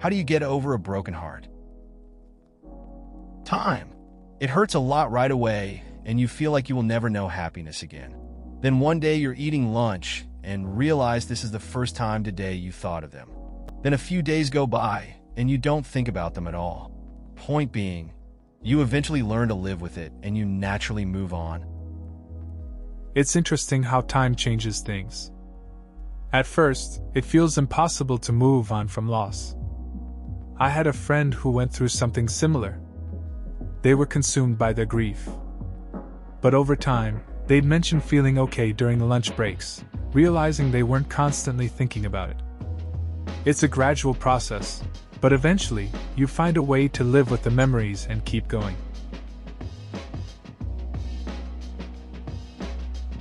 How do you get over a broken heart? Time. It hurts a lot right away, and you feel like you will never know happiness again. Then one day you're eating lunch and realize this is the first time today you thought of them. Then a few days go by, and you don't think about them at all. Point being, you eventually learn to live with it, and you naturally move on. It's interesting how time changes things. At first, it feels impossible to move on from loss. I had a friend who went through something similar. They were consumed by their grief. But over time, they'd mention feeling okay during the lunch breaks, realizing they weren't constantly thinking about it. It's a gradual process, but eventually, you find a way to live with the memories and keep going.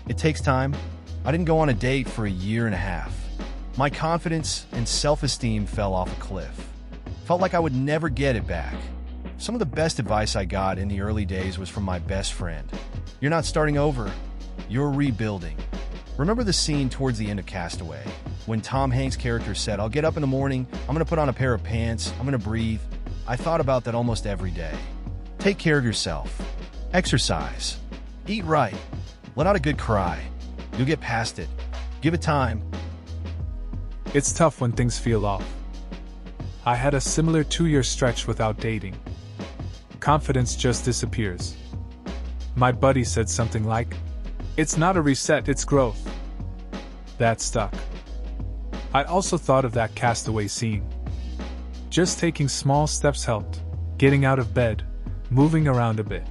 It takes time. I didn't go on a date for a year and a half. My confidence and self-esteem fell off a cliff. Felt like I would never get it back. Some of the best advice I got in the early days was from my best friend. You're not starting over, you're rebuilding. Remember the scene towards the end of Castaway, when Tom Hanks' character said, "I'll get up in the morning, I'm going to put on a pair of pants, I'm going to breathe." I thought about that almost every day. Take care of yourself. Exercise. Eat right. Let out a good cry. You'll get past it. Give it time. It's tough when things feel off. I had a similar 2-year stretch without dating. Confidence just disappears. My buddy said something like, "It's not a reset, it's growth." That stuck. I also thought of that Castaway scene. Just taking small steps helped, getting out of bed, moving around a bit.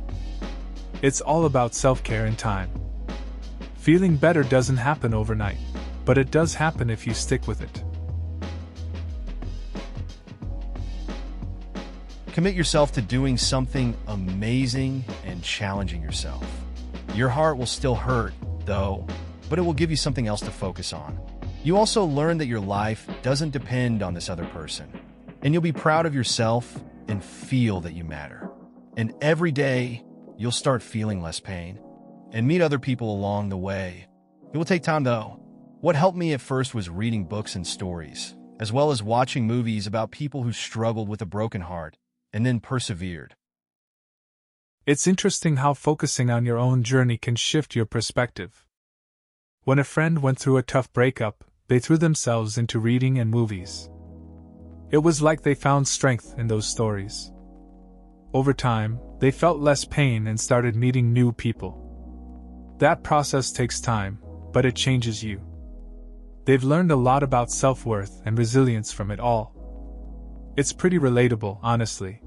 It's all about self-care and time. Feeling better doesn't happen overnight, but it does happen if you stick with it. Commit yourself to doing something amazing and challenging yourself. Your heart will still hurt, though, but it will give you something else to focus on. You also learn that your life doesn't depend on this other person, and you'll be proud of yourself and feel that you matter. And every day, you'll start feeling less pain and meet other people along the way. It will take time, though. What helped me at first was reading books and stories, as well as watching movies about people who struggled with a broken heart and then persevered. It's interesting how focusing on your own journey can shift your perspective. When a friend went through a tough breakup, they threw themselves into reading and movies. It was like they found strength in those stories. Over time, they felt less pain and started meeting new people. That process takes time, but it changes you. They've learned a lot about self-worth and resilience from it all. It's pretty relatable, honestly.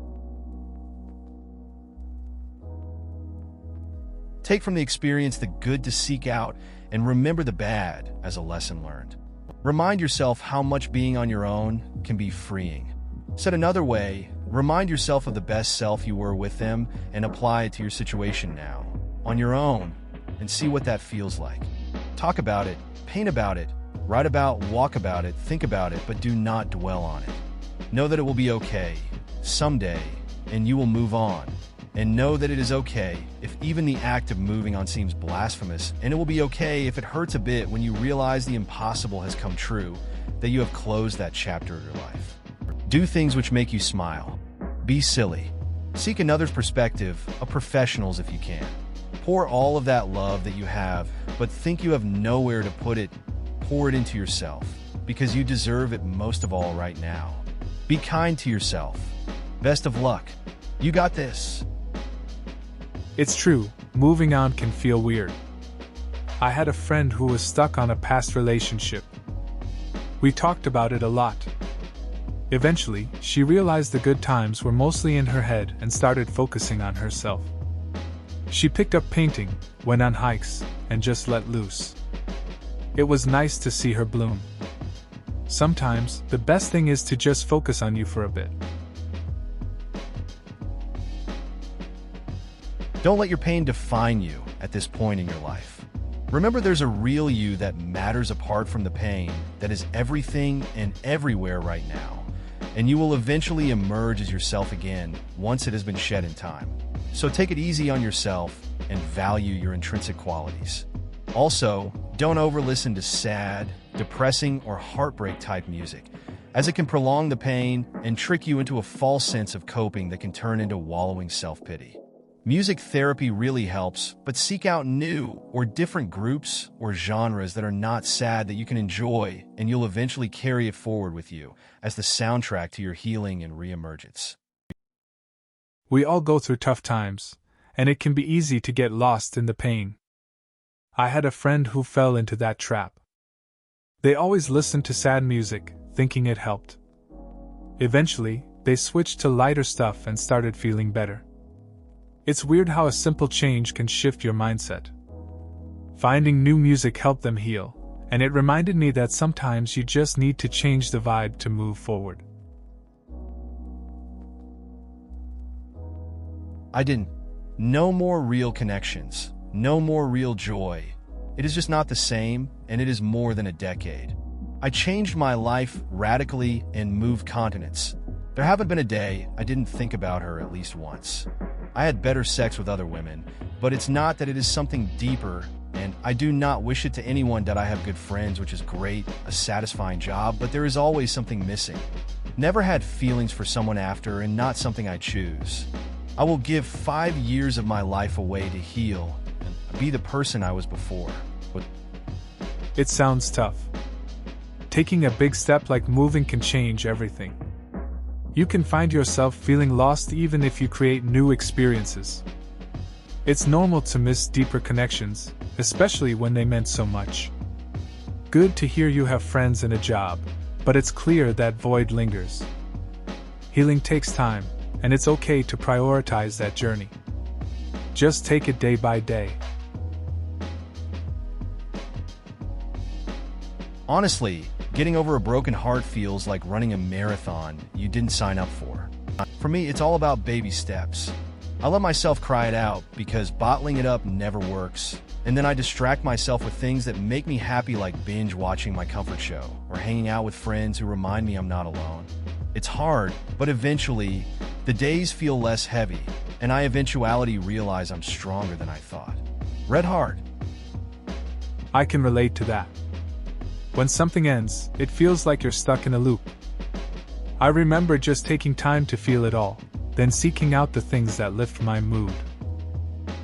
Take from the experience the good to seek out, and remember the bad as a lesson learned. Remind yourself how much being on your own can be freeing. Said another way, remind yourself of the best self you were with them and apply it to your situation now, on your own, and see what that feels like. Talk about it, paint about it, write about, walk about it, think about it, but do not dwell on it. Know that it will be okay, someday, and you will move on. And know that it is okay if even the act of moving on seems blasphemous, and it will be okay if it hurts a bit when you realize the impossible has come true, that you have closed that chapter of your life. Do things which make you smile. Be silly. Seek another's perspective, a professional's if you can. Pour all of that love that you have, but think you have nowhere to put it, pour it into yourself, because you deserve it most of all right now. Be kind to yourself. Best of luck. You got this. It's true, moving on can feel weird. I had a friend who was stuck on a past relationship. We talked about it a lot. Eventually, she realized the good times were mostly in her head and started focusing on herself. She picked up painting, went on hikes, and just let loose. It was nice to see her bloom. Sometimes, the best thing is to just focus on you for a bit. Don't let your pain define you at this point in your life. Remember, there's a real you that matters apart from the pain, that is everything and everywhere right now. And you will eventually emerge as yourself again once it has been shed in time. So take it easy on yourself and value your intrinsic qualities. Also, don't over-listen to sad, depressing, or heartbreak type music, as it can prolong the pain and trick you into a false sense of coping that can turn into wallowing self-pity. Music therapy really helps, but seek out new or different groups or genres that are not sad that you can enjoy, and you'll eventually carry it forward with you as the soundtrack to your healing and reemergence. We all go through tough times, and it can be easy to get lost in the pain. I had a friend who fell into that trap. They always listened to sad music, thinking it helped. Eventually, they switched to lighter stuff and started feeling better. It's weird how a simple change can shift your mindset. Finding new music helped them heal, and it reminded me that sometimes you just need to change the vibe to move forward. I didn't. No more real connections. No more real joy. It is just not the same, and it is more than a decade. I changed my life radically and moved continents. There haven't been a day I didn't think about her at least once. I had better sex with other women, but it's not that it is something deeper, and I do not wish it to anyone that I have good friends, which is great, a satisfying job, but there is always something missing. Never had feelings for someone after, and not something I choose. I will give 5 years of my life away to heal and be the person I was before. It sounds tough. Taking a big step like moving can change everything. You can find yourself feeling lost even if you create new experiences. It's normal to miss deeper connections, especially when they meant so much. Good to hear you have friends and a job, but it's clear that void lingers. Healing takes time, and it's okay to prioritize that journey. Just take it day by day. Honestly, getting over a broken heart feels like running a marathon you didn't sign up for. For me, it's all about baby steps. I let myself cry it out because bottling it up never works, and then I distract myself with things that make me happy, like binge watching my comfort show or hanging out with friends who remind me I'm not alone. It's hard, but eventually, the days feel less heavy, and I eventually realize I'm stronger than I thought. Red Heart. I can relate to that. When something ends, it feels like you're stuck in a loop. I remember just taking time to feel it all, then seeking out the things that lift my mood.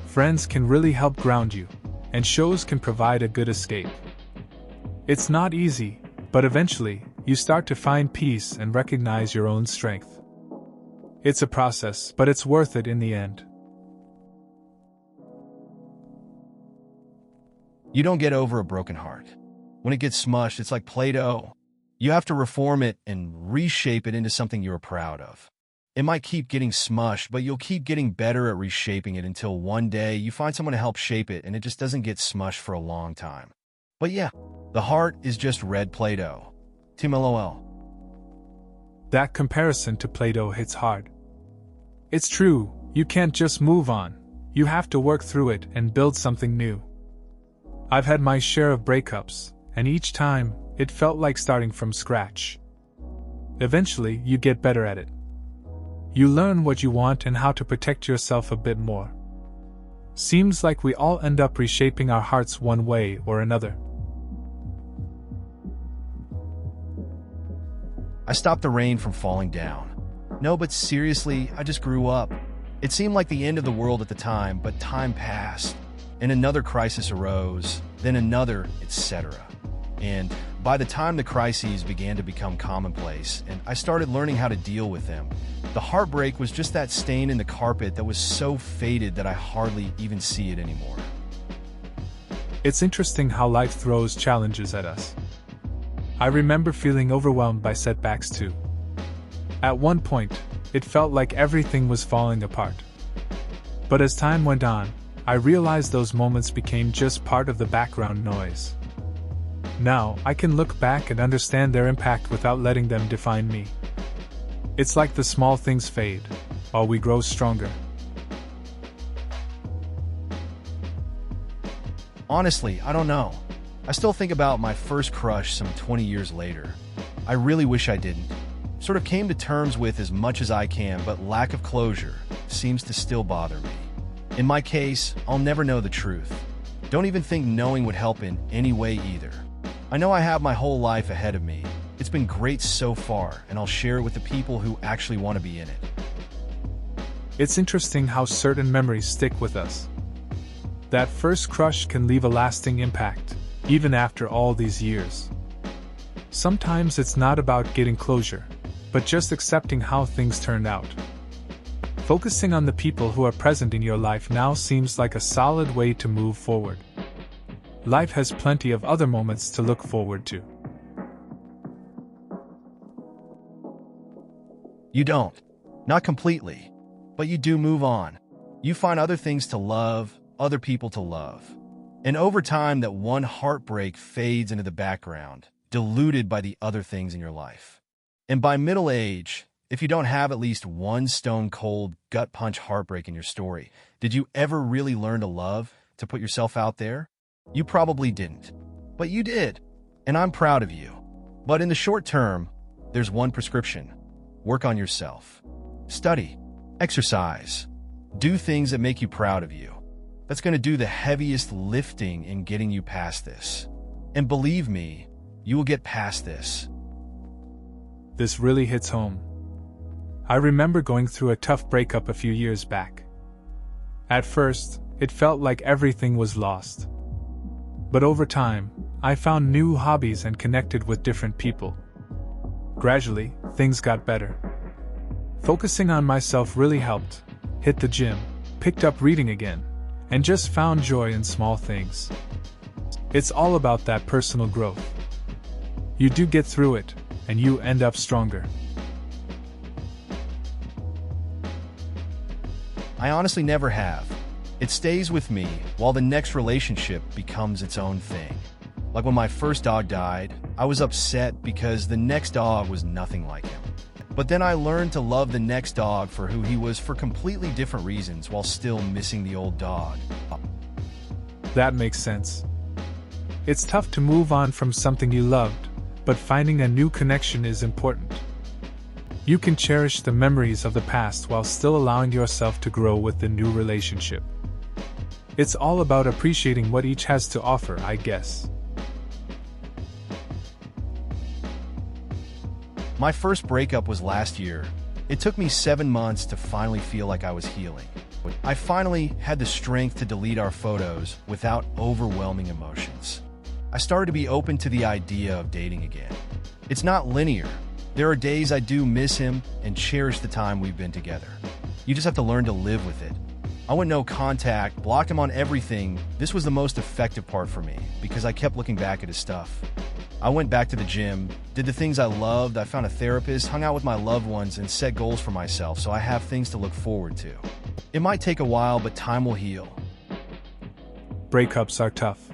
Friends can really help ground you, and shows can provide a good escape. It's not easy, but eventually, you start to find peace and recognize your own strength. It's a process, but it's worth it in the end. You don't get over a broken heart. When it gets smushed, it's like Play-Doh. You have to reform it and reshape it into something you're proud of. It might keep getting smushed, but you'll keep getting better at reshaping it until one day you find someone to help shape it and it just doesn't get smushed for a long time. But yeah, the heart is just red Play-Doh. Team LOL. That comparison to Play-Doh hits hard. It's true, you can't just move on. You have to work through it and build something new. I've had my share of breakups, and each time, it felt like starting from scratch. Eventually, you get better at it. You learn what you want and how to protect yourself a bit more. Seems like we all end up reshaping our hearts one way or another. I stopped the rain from falling down. No, but seriously, I just grew up. It seemed like the end of the world at the time, but time passed, and another crisis arose, then another, etc. And by the time the crises began to become commonplace, and I started learning how to deal with them, the heartbreak was just that stain in the carpet that was so faded that I hardly even see it anymore. It's interesting how life throws challenges at us. I remember feeling overwhelmed by setbacks too. At one point, it felt like everything was falling apart. But as time went on, I realized those moments became just part of the background noise. Now, I can look back and understand their impact without letting them define me. It's like the small things fade, while we grow stronger. Honestly, I don't know. I still think about my first crush some 20 years later. I really wish I didn't. Sort of came to terms with as much as I can, but lack of closure seems to still bother me. In my case, I'll never know the truth. Don't even think knowing would help in any way either. I know I have my whole life ahead of me. It's It's been great so far, and I'll share it with the people who actually want to be in it. It's interesting how certain memories stick with us. That first crush can leave a lasting impact, even after all these years. Sometimes it's not about getting closure, but just accepting how things turned out. Focusing on the people who are present in your life now seems like a solid way to move forward. Life has plenty of other moments to look forward to. You don't. Not completely. But you do move on. You find other things to love, other people to love. And over time, that one heartbreak fades into the background, diluted by the other things in your life. And by middle age, if you don't have at least one stone-cold, gut-punch heartbreak in your story, did you ever really learn to love, to put yourself out there? You probably didn't. But you did. And I'm proud of you. But in the short term, there's one prescription. Work on yourself. Study. Exercise. Do things that make you proud of you. That's going to do the heaviest lifting in getting you past this. And believe me, you will get past this. This really hits home. I remember going through a tough breakup a few years back. At first, it felt like everything was lost. But over time, I found new hobbies and connected with different people. Gradually, things got better. Focusing on myself really helped. Hit the gym, picked up reading again, and just found joy in small things. It's all about that personal growth. You do get through it, and you end up stronger. I honestly never have. It stays with me while the next relationship becomes its own thing. Like when my first dog died, I was upset because the next dog was nothing like him. But then I learned to love the next dog for who he was for completely different reasons while still missing the old dog. That makes sense. It's tough to move on from something you loved, but finding a new connection is important. You can cherish the memories of the past while still allowing yourself to grow with the new relationship. It's all about appreciating what each has to offer, I guess. My first breakup was last year. It took me 7 months to finally feel like I was healing. I finally had the strength to delete our photos without overwhelming emotions. I started to be open to the idea of dating again. It's not linear. There are days I do miss him and cherish the time we've been together. You just have to learn to live with it. I went no contact, blocked him on everything. This was the most effective part for me because I kept looking back at his stuff. I went back to the gym, did the things I loved, I found a therapist, hung out with my loved ones, and set goals for myself so I have things to look forward to. It might take a while, but time will heal. Breakups are tough.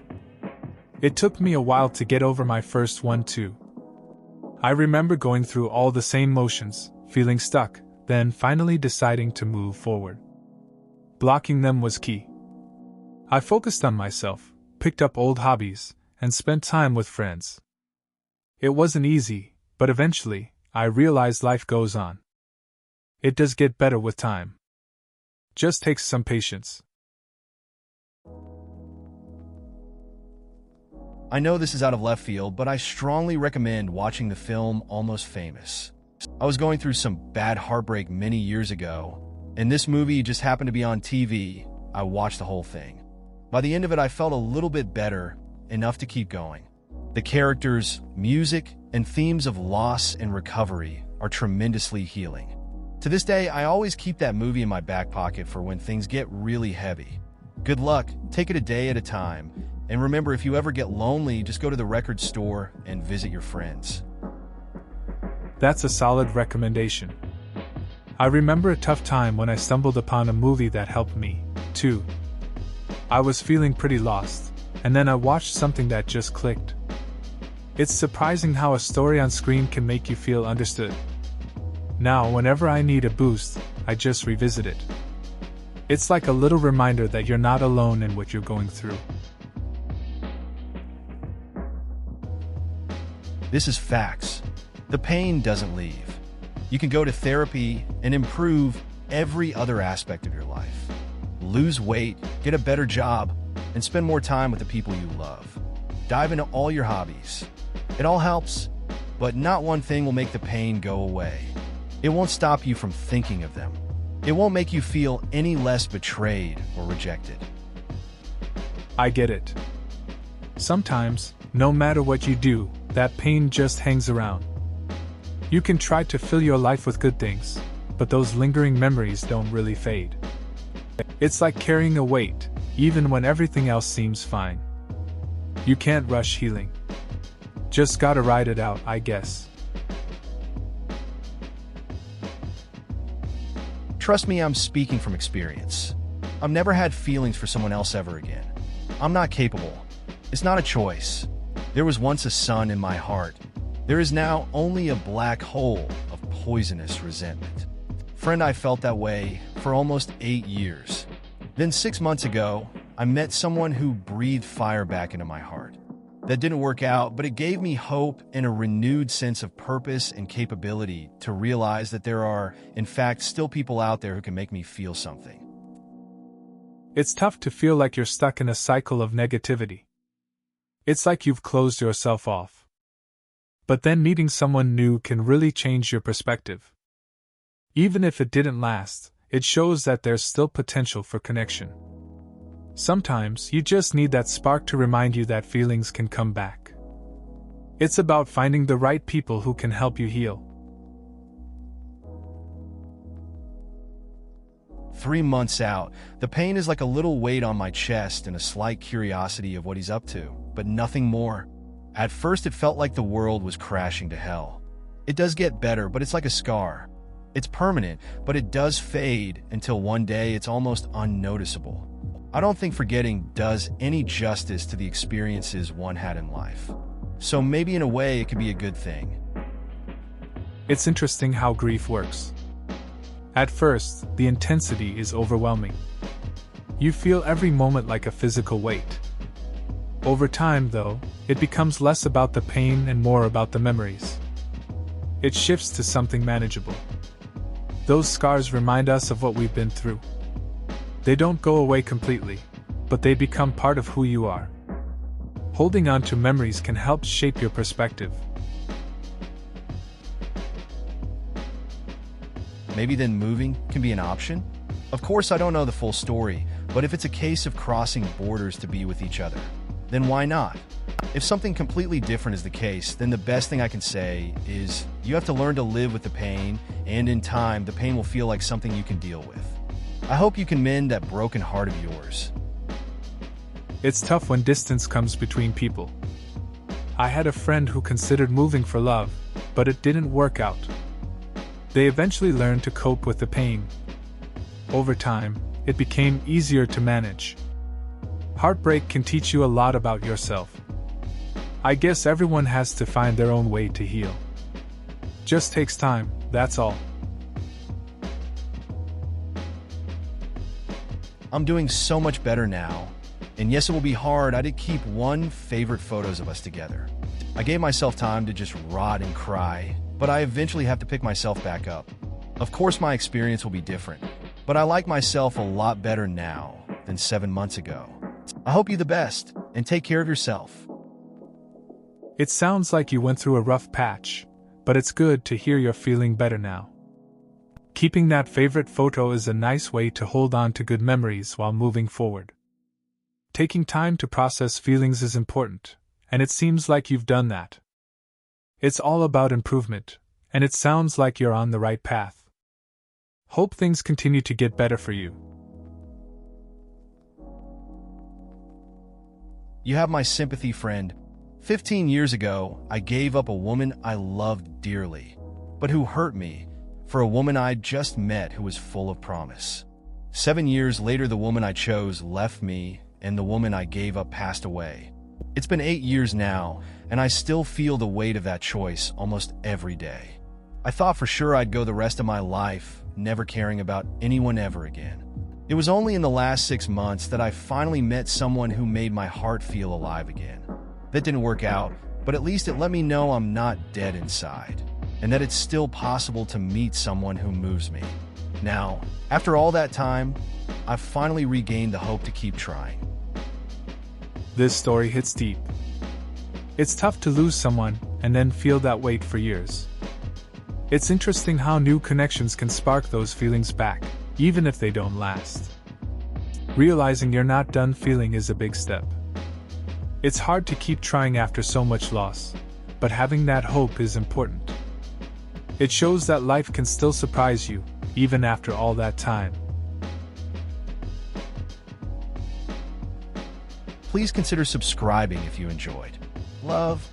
It took me a while to get over my first one too. I remember going through all the same motions, feeling stuck, then finally deciding to move forward. Blocking them was key. I focused on myself, picked up old hobbies, and spent time with friends. It wasn't easy, but eventually, I realized life goes on. It does get better with time. Just takes some patience. I know this is out of left field, but I strongly recommend watching the film Almost Famous. I was going through some bad heartbreak many years ago, and this movie just happened to be on TV. I watched the whole thing. By the end of it, I felt a little bit better, enough to keep going. The characters, music, and themes of loss and recovery are tremendously healing. To this day, I always keep that movie in my back pocket for when things get really heavy. Good luck, take it a day at a time, and remember, if you ever get lonely, just go to the record store and visit your friends. That's a solid recommendation. I remember a tough time when I stumbled upon a movie that helped me, too. I was feeling pretty lost, and then I watched something that just clicked. It's surprising how a story on screen can make you feel understood. Now, whenever I need a boost, I just revisit it. It's like a little reminder that you're not alone in what you're going through. This is facts. The pain doesn't leave. You can go to therapy and improve every other aspect of your life. Lose weight, get a better job, and spend more time with the people you love. Dive into all your hobbies. It all helps. but not one thing will make the pain go away. It won't stop you from thinking of them. It won't make you feel any less betrayed or rejected. I get it. Sometimes, no matter what you do, that pain just hangs around. You can try to fill your life with good things, but those lingering memories don't really fade. It's like carrying a weight, even when everything else seems fine. You can't rush healing. Just gotta ride it out, I guess. Trust me, I'm speaking from experience. I've never had feelings for someone else ever again. I'm not capable. It's not a choice. There was once a sun in my heart. There is now only a black hole of poisonous resentment. Friend, I felt that way for almost 8 years. Then 6 months ago, I met someone who breathed fire back into my heart. That didn't work out, but it gave me hope and a renewed sense of purpose and capability to realize that there are, in fact, still people out there who can make me feel something. It's tough to feel like you're stuck in a cycle of negativity. It's like you've closed yourself off. But then meeting someone new can really change your perspective. Even if it didn't last, it shows that there's still potential for connection. Sometimes you just need that spark to remind you that feelings can come back. It's about finding the right people who can help you heal. 3 months out, the pain is like a little weight on my chest and a slight curiosity of what he's up to, but nothing more. At first it felt like the world was crashing to hell. It does get better, but it's like a scar. It's permanent, but it does fade until one day it's almost unnoticeable. I don't think forgetting does any justice to the experiences one had in life. So maybe in a way it could be a good thing. It's interesting how grief works. At first, the intensity is overwhelming. You feel every moment like a physical weight. Over time, though, it becomes less about the pain and more about the memories. It shifts to something manageable. Those scars remind us of what we've been through. They don't go away completely, but they become part of who you are. Holding on to memories can help shape your perspective. Maybe then moving can be an option? Of course, I don't know the full story, but if it's a case of crossing borders to be with each other, then why not? If something completely different is the case, then the best thing I can say is you have to learn to live with the pain, and in time, the pain will feel like something you can deal with. I hope you can mend that broken heart of yours. It's tough when distance comes between people. I had a friend who considered moving for love, but it didn't work out. They eventually learned to cope with the pain. Over time, it became easier to manage. Heartbreak can teach you a lot about yourself. I guess everyone has to find their own way to heal. Just takes time, that's all. I'm doing so much better now. And yes, it will be hard. I did keep one favorite photos of us together. I gave myself time to just rot and cry, but I eventually have to pick myself back up. Of course, my experience will be different, but I like myself a lot better now than 7 months ago. I hope you the best, and take care of yourself. It sounds like you went through a rough patch, but it's good to hear you're feeling better now. Keeping that favorite photo is a nice way to hold on to good memories while moving forward. Taking time to process feelings is important, and it seems like you've done that. It's all about improvement, and it sounds like you're on the right path. Hope things continue to get better for you. You have my sympathy, friend. 15 years ago, I gave up a woman I loved dearly, but who hurt me, for a woman I'd just met who was full of promise. 7 years later, the woman I chose left me, and the woman I gave up passed away. It's been 8 years now, and I still feel the weight of that choice almost every day. I thought for sure I'd go the rest of my life never caring about anyone ever again. It was only in the last 6 months that I finally met someone who made my heart feel alive again. That didn't work out, but at least it let me know I'm not dead inside, and that it's still possible to meet someone who moves me. Now, after all that time, I've finally regained the hope to keep trying. This story hits deep. It's tough to lose someone, and then feel that weight for years. It's interesting how new connections can spark those feelings back, even if they don't last. Realizing you're not done feeling is a big step. It's hard to keep trying after so much loss, but having that hope is important. It shows that life can still surprise you, even after all that time. Please consider subscribing if you enjoyed. Love,